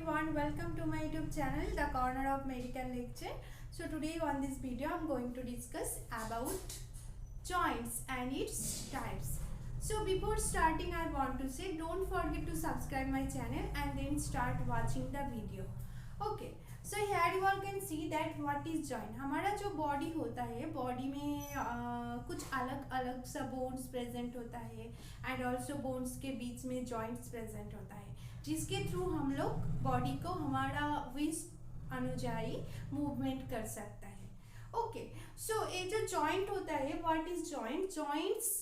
everyone, welcome to my YouTube channel, The Corner of Medical Lecture. So today on this video, I'm going to discuss about joints and its types. So before starting, I want to say don't forget to subscribe my channel and then start watching the video. Okay. So here you all can see that what is joint. हमारा जो body होता है, body में कुछ अलग अलग सा bones present होता है एंड ऑल्सो बोन्स के बीच में जॉइंट्स प्रेजेंट होता है, जिसके थ्रू हम लोग बॉडी को हमारा विश अनुजाई मूवमेंट कर सकता है. ओके, सो ये जो जॉइंट होता है, व्हाट इज जॉइंट? जॉइंट्स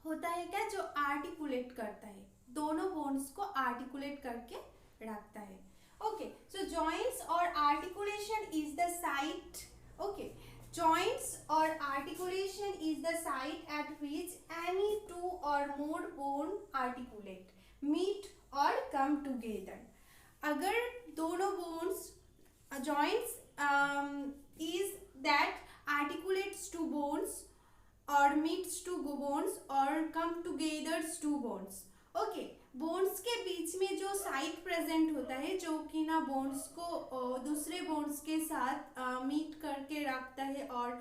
होता है क्या, जो आर्टिकुलेट करता है, दोनों बोन्स को आर्टिकुलेट करके रखता है. Okay, so joints or articulation is the site. Okay, joints or articulation is the site at which any two or more bone articulate, meet or come together. अगर दोनों bones joints is that articulates two bones or meets two bones or come together two bones. Okay, bones के बीच में जो site present होता है, जो कि ना बोन्स को दूसरे बोन्स के साथ मीट करके रखता है और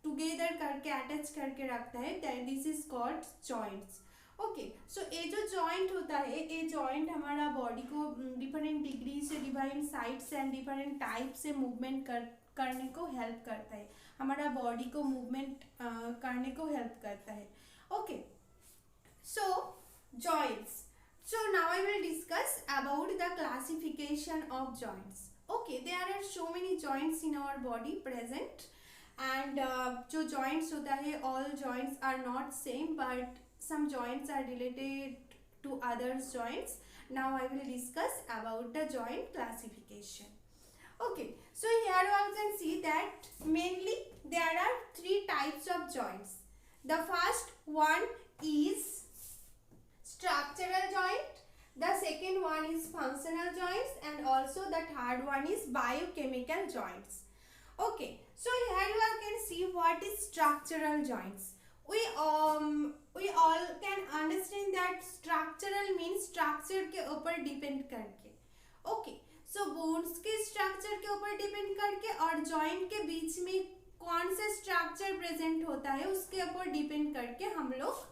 टुगेदर करके अटैच करके रखता है, that this is called joints. Okay, so ये जो जॉइंट होता है, ये जॉइंट हमारा बॉडी को डिफरेंट डिग्री से, different sides and different type से मूवमेंट करने को हेल्प करता है, हमारा बॉडी को मूवमेंट करने को हेल्प करता है. Okay, so joints. So now I will discuss about the classification of joints. Okay, there are so many joints in our body present and जो joints होता है, all joints are not same but some joints are related to other joints. Now I will discuss about the joint classification. Okay, so here you can see that mainly there are three types of joints. The first one is structural joint, the second one is functional joints, and also the third one is biochemical joints. Okay, so here you all can see what is structural joints. We all can understand that structural means structure के ऊपर depend करके. Okay, so bones के structure के ऊपर depend करके और joint के बीच में कौन सा structure present होता है, उसके ऊपर depend करके हम लोग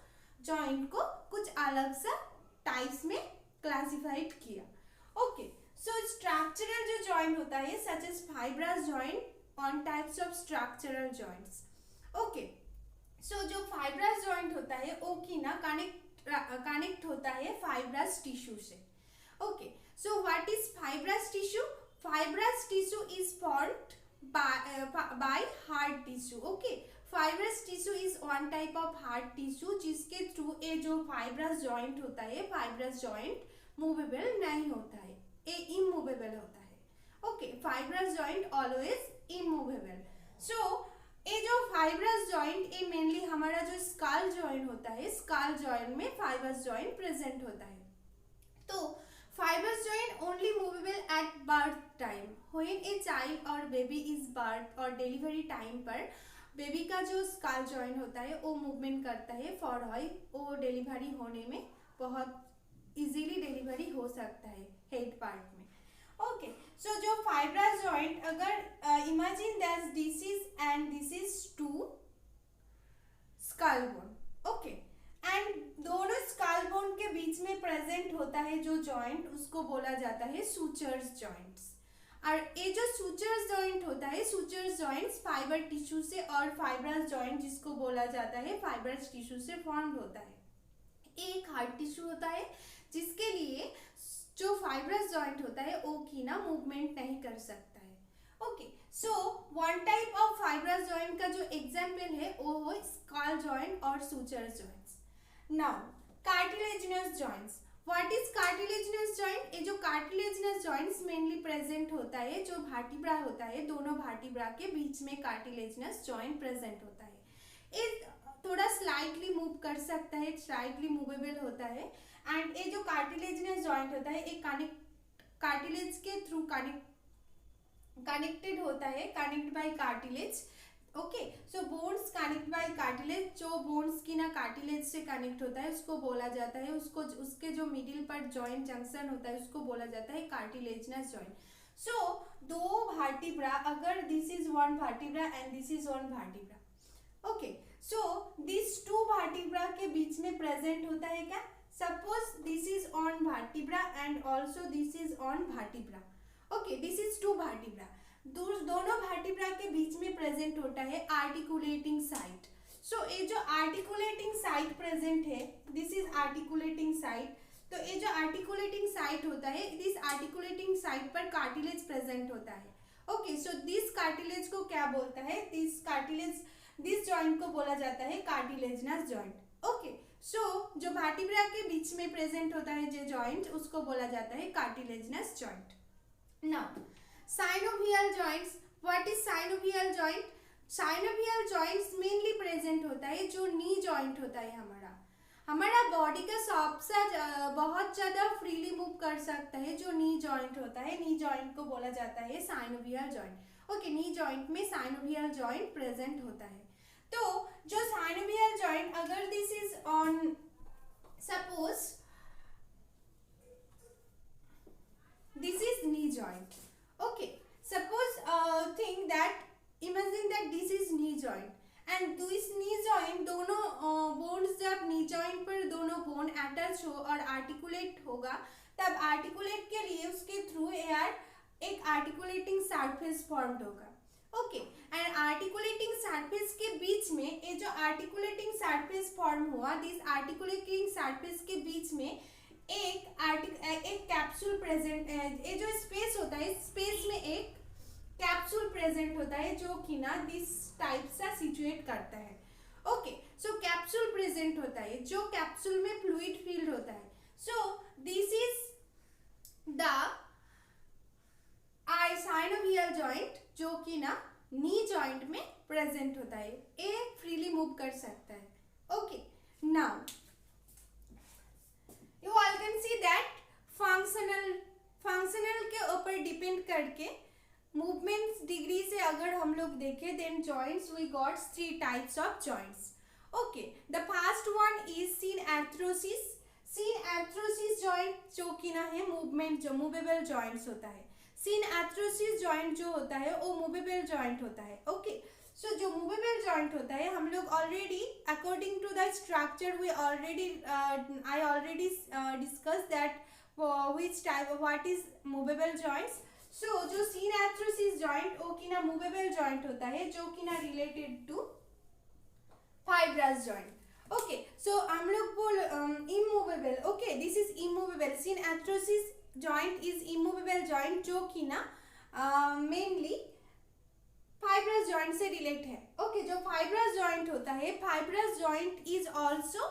जॉइंट को कुछ अलग सा टाइप्स में क्लासिफाइड किया. ओके, सो स्ट्रक्चरल जो जॉइंट होता है, such as fibrous joint on types of structural joints. Okay, so जो फाइब्रस जॉइंट होता है वो की ना कनेक्ट होता है फाइब्रस टिश्यू से. Okay, so what is fibrous tissue? Fibrous tissue is formed by hard tissue. Okay, fibrous tissue is one type of hard tissue जिसके थ्रू ये जो फाइब्रस जॉइंट होता है, फाइब्रस जॉइंट मूवेबल नहीं होता है, ये इमूवेबल होता है. Okay, fibrous joint always immovable. So ये जो फाइब्रस जॉइंट, ये मेनली हमारा जो स्कल जॉइंट होता है, स्कल जॉइंट में फाइब्रस जॉइंट प्रेजेंट होता है. तो fibrous joint only movable at birth time. When a child or baby is birth और delivery time पर बेबी का जो स्कल जॉइंट होता है वो मूवमेंट करता है फॉर वो डिलीवरी होने में बहुत इजीली डिलीवरी हो सकता है हेड पार्ट में. ओके, सो जो फाइब्रस जॉइंट, अगर imagine that this is and this is two skull bone. Okay, and दोनों स्कल बोन के बीच में प्रेजेंट होता है जो जॉइंट, उसको बोला जाता है सूचर्स जॉइंट्स. और ये जो सूचर्स जॉइंट होता है, सूचर्स जॉइंट्स फाइबर टिश्यू से और फाइब्रस जॉइंट जिसको बोला जाता है फाइब्रस टिश्यू से फॉर्म्ड होता है. एक हार्ड टिश्यू होता है जिसके लिए जो फाइब्रस जॉइंट होता है वो की ना मूवमेंट नहीं कर सकता है. Okay, so one type of fibrous joint का जो एग्जाम्पल है वो है स्कल जॉइंट और sutures joints. Now cartilaginous joints. What is cartilaginous joint? ये जो कार्टिलेजिनस जॉइंट्स मेनली प्रेजेंट होता है, जो वर्टिब्रा होता है, दोनों वर्टिब्रा के बीच में कार्टिलेजिनस जॉइंट प्रेजेंट होता है. ये थोड़ा स्लाइटली मूव कर सकता है, स्लाइटली मूवेबल होता है. एंड ये जो कार्टिलेजिनस जॉइंट होता है, एक कार्टिलेज के थ्रू कनेक्टेड होता है, कनेक्ट बाय कार्टिलेज. ओके, सो बोन्स कनेक्ट बाय कार्टिलेज, जो बोन्स की ना कार्टिलेज से कनेक्ट होता है उसको बोला जाता है, उसको उसके जो मिडिल पर जॉइंट जंक्शन होता है उसको बोला जाता है कार्टिलेजनस जॉइंट. सो दो वर्टिब्रा, अगर this is one vertebra and this is one vertebra, okay, so this two vertebra के बीच में प्रेजेंट होता है क्या? Suppose this is one vertebra and also this is one vertebra. Okay, this is two vertebra, दोनों vertebra के बीच में प्रेजेंट होता है आर्टिकुलेटिंग साइट. सो ये जो आर्टिकुलेटिंग साइट प्रेजेंट है, दिस इज आर्टिकुलेटिंग साइट. तो ये जो आर्टिकुलेटिंग साइट होता है, दिस आर्टिकुलेटिंग साइट पर कार्टिलेज प्रेजेंट होता है. ओके, सो दिस कार्टिलेज को क्या बोलता है? दिस कार्टिलेज, दिस जॉइंट को बोला जाता है कार्टिलेजनस जॉइंट. ओके, सो जो वर्टिब्रा के बीच में प्रेजेंट होता है जो जॉइंट, उसको बोला जाता है cartilaginous joint. Now synovial joints, what is synovial joint? Synovial joints mainly present होता है जो नी जॉइंट होता है हमारा बॉडी का सबसे बहुत ज़्यादा फ्रीली मूव कर सकता है जो नी जॉइंट होता है. नी जॉइंट को बोला जाता है synovial joint. Okay, knee joint में साइनोवियल जॉइंट प्रेजेंट होता है. तो जो साइनोवियल जॉइंट, अगर this is on, suppose this is knee joint. Okay, suppose think that, imagine that this is knee joint and this knee joint, दोनों bones जब knee joint पर दोनों बोन अटैच हो और आर्टिकुलेट होगा, तब आर्टिकुलेट के लिए उसके थ्रू यार एक आर्टिकुलेटिंग सरफेस फॉर्म्ड होगा. ओके, एंड आर्टिकुलेटिंग सरफेस के बीच में, ये जो आर्टिकुलेटिंग सरफेस फॉर्म हुआ, दिस आर्टिकुलेटिंग सरफेस के बीच में एक कैप्सूल प्रेजेंट है. ये जो स्पेस होता है, स्पेस में एक कैप्सूल प्रेजेंट होता है जो कि ना दिस टाइप सा सिचुएट करता है. ओके, सो कैप्सूल प्रेजेंट होता है, जो कैप्सूल में फ्लूइड फील्ड होता है. So this is the synovial joint जो कि ना नी जॉइंट में प्रेजेंट होता है. ये फ्रीली मूव कर सकता है. Okay, now you all can see that functional के ऊपर डिपेंड करके मूवमेंट डिग्री से अगर हम लोग देखें, then joints we got 3 types of joints. Okay, the first one is synarthrosis. Synarthrosis joint जो कि ना है मूवमेंट, जो मूवेबल जॉइंट्स होता है. सीन आर्थ्रोसिस जॉइंट जो होता है वो मूवेबल जॉइंट होता है. ओके, सो जो मूवेबल जॉइंट होता है, हम लोग already according to the structure we already I already discuss that which type, what is movable joints. So जो सीन आर्थ्रोसिस जॉइंट वो कि ना मूवेबल जॉइंट होता है जो कि ना related to fibrous joint. Okay, so हम लोग बोल immovable. Okay, this is immovable. Synarthrosis joint is immovable joint जो कि ना मेनली फाइब्रस जॉइंट से रिलेट है. ओके, जो फाइब्रस जॉइंट होता है, fibrous joint is also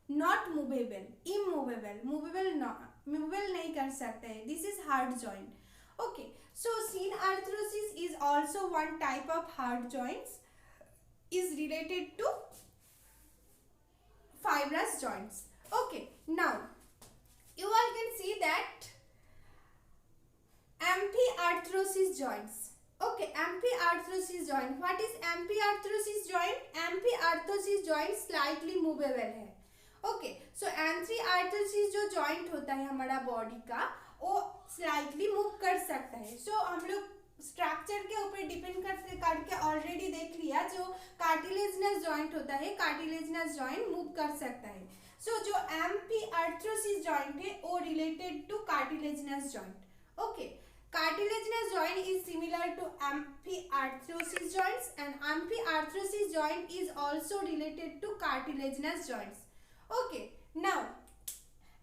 not movable, immovable. Movable नहीं कर सकते हैं. This is hard joint. Okay, so synarthrosis is also one type of hard joints, is related to fibrous joints. Okay, now you all can see that amphiarthrosis joints. Okay, amphiarthrosis joint. What is amphiarthrosis joint? Amphiarthrosis joint slightly movable है. Okay, so amphiarthrosis जो joint होता है हमारा body का, वो slightly move कर सकता है. So हम लोग स्ट्रक्चर के ऊपर डिपेंड करके ऑलरेडी देख लिया, जो कार्टिलेजनस जॉइंट होता है, कार्टिलेजनस जॉइंट मूव कर सकता है. सो जो एम्फीआर्थ्रोसिस जॉइंट है वो related to cartilaginous joint. Okay, cartilaginous joint is similar to amphiarthrosis joints and amphiarthrosis joint is also related to cartilaginous joints. Okay, now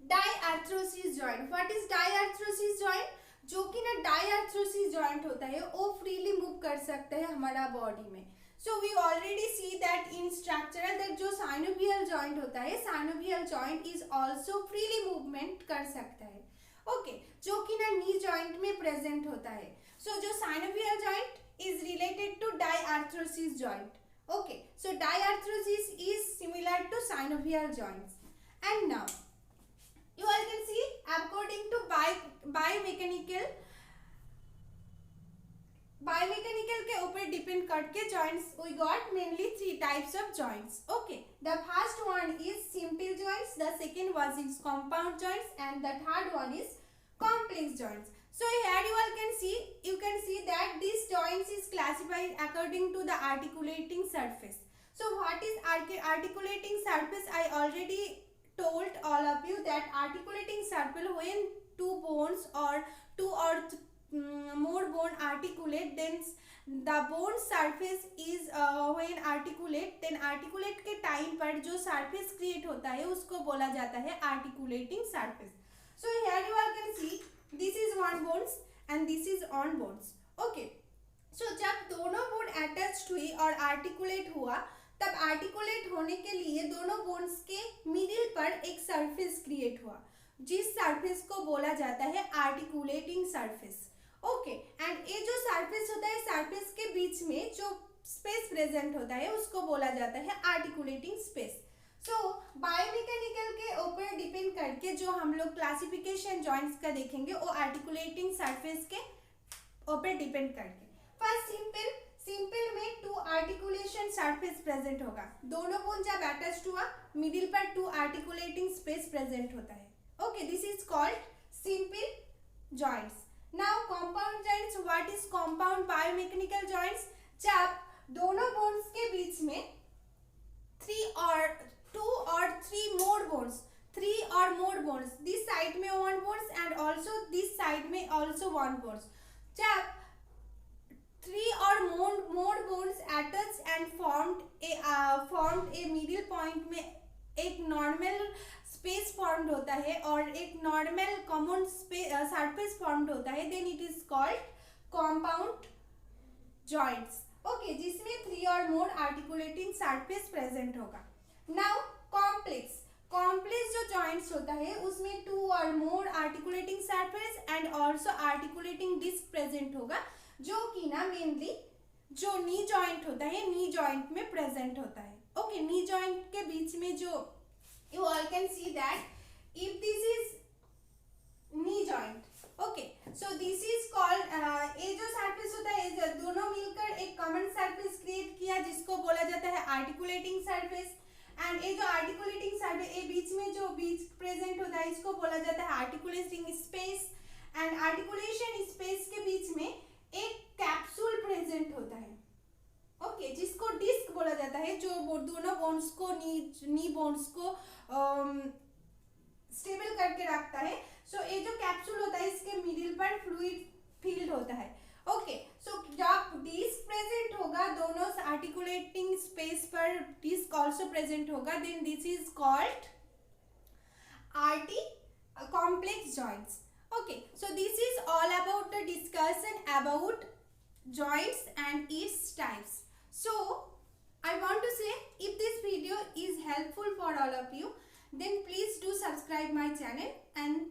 diarthrosis joint. What is diarthrosis joint? जो कि ना डाईआर्थ्रोसिस joint होता है वो freely move कर सकता है हमारा बॉडी में. So we already see that in structural that जो साइनोवियल जॉइंट होता है, synovial joint is also freely movement कर सकता है. ओके, जो कि ना नी जॉइंट में प्रेजेंट होता है. सो जो synovial joint is related to diarthrosis joint. Okay, so diarthrosis is similar to synovial joints. And now you all can see according to biomechanical biomechanical के ऊपर डिपेंड करके joints we got mainly 3 types of joints. Okay, the first one is simple joints, the second one is compound joints and the third one is complex joints. So here you can see that this joints is classified according to the articulating surface. So what is articulating surface? I already told all of you that articulating surface, when two bones or two or more bone articulate, then the bone surface is when articulate, then articulate के time पर जो surface create होता है उसको बोला जाता है articulating surface. So here you all can see this is one bones and this is on bones. Okay, so जब दोनों बोन अटैच्ड हुई और आर्टिकुलेट हुआ, तब आर्टिकुलेट होने के लिए दोनों बोन्स के मिडिल पर एक सरफेस क्रिएट हुआ, जिस सरफेस को बोला जाता है आर्टिकुलेटिंग सरफेस. ओके, एंड ये जो सरफेस होता है, सरफेस के बीच में जो स्पेस प्रेजेंट होता है उसको बोला जाता है आर्टिकुलेटिंग स्पेस. सो बायोमेकेनिकल के ऊपर डिपेंड करके जो हम लोग क्लासिफिकेशन जॉइंट्स का देखेंगे वो आर्टिकुलेटिंग सरफेस के ऊपर डिपेंड करके. फर्स्ट सिंपल में टू आर्टिकुलेशन सरफेस प्रेजेंट होगा. दोनों बोन जब अटैच्ड हुआ, मिडिल पर टू आर्टिकुलेटिंग स्पेस प्रेजेंट होता है. Okay, this is called simple joints. Now compound joints. What is compound biomechanical joints? जब दोनों बोन्स के बीच में 3 or 2 or 3 more bones, 3 or more bones, this side में 1 bones and also this side में also 1 bones. जब 3 or more bones attached and formed a middle point में एक नॉर्मल स्पेस फॉर्म्ड होता है और एक नॉर्मल कॉमन सरफेस फॉर्म्ड होता है, then it is called compound joints. Okay, जिसमें 3 और मोर आर्टिकुलेटिंग सरफेस प्रेजेंट होगा. नाउ कॉम्प्लेक्स जो जॉइंट्स होता है उसमें 2 और more articulating surface and also articulating disc present होगा, जो कि ना मेनली जो नी जॉइंट होता है, नी जॉइंट में प्रेजेंट होता है. ओके, नी जॉइंट के बीच में जो you all can see that if this is knee joint. Okay, so this is called, ये जो सरफेस होता है दोनों मिलकर एक कॉमन सरफेस क्रिएट किया जिसको बोला जाता है आर्टिकुलेटिंग सरफेस. एंड ये जो आर्टिकुलेटिंग सरफेस, ये बीच में जो बीच प्रेजेंट होता है इसको बोला जाता है articulating space. And articulation space के बीच में एक कैप्सूल प्रेजेंट होता है. ओके, जिसको डिस्क बोला जाता है, जो दोनों बोन्स को नी बोन्स को स्टेबल करके रखता है. सो ये जो कैप्सूल होता है इसके मिडिल पर फ्लूइड फील्ड होता है. ओके, सो जब डिस्क प्रेजेंट होगा, दोनों आर्टिकुलेटिंग स्पेस पर डिस्क आल्सो प्रेजेंट होगा, then this is called complex joints. Okay, so this is all about the discussion about joints and its types. So I want to say, if this video is helpful for all of you, then please do subscribe my channel and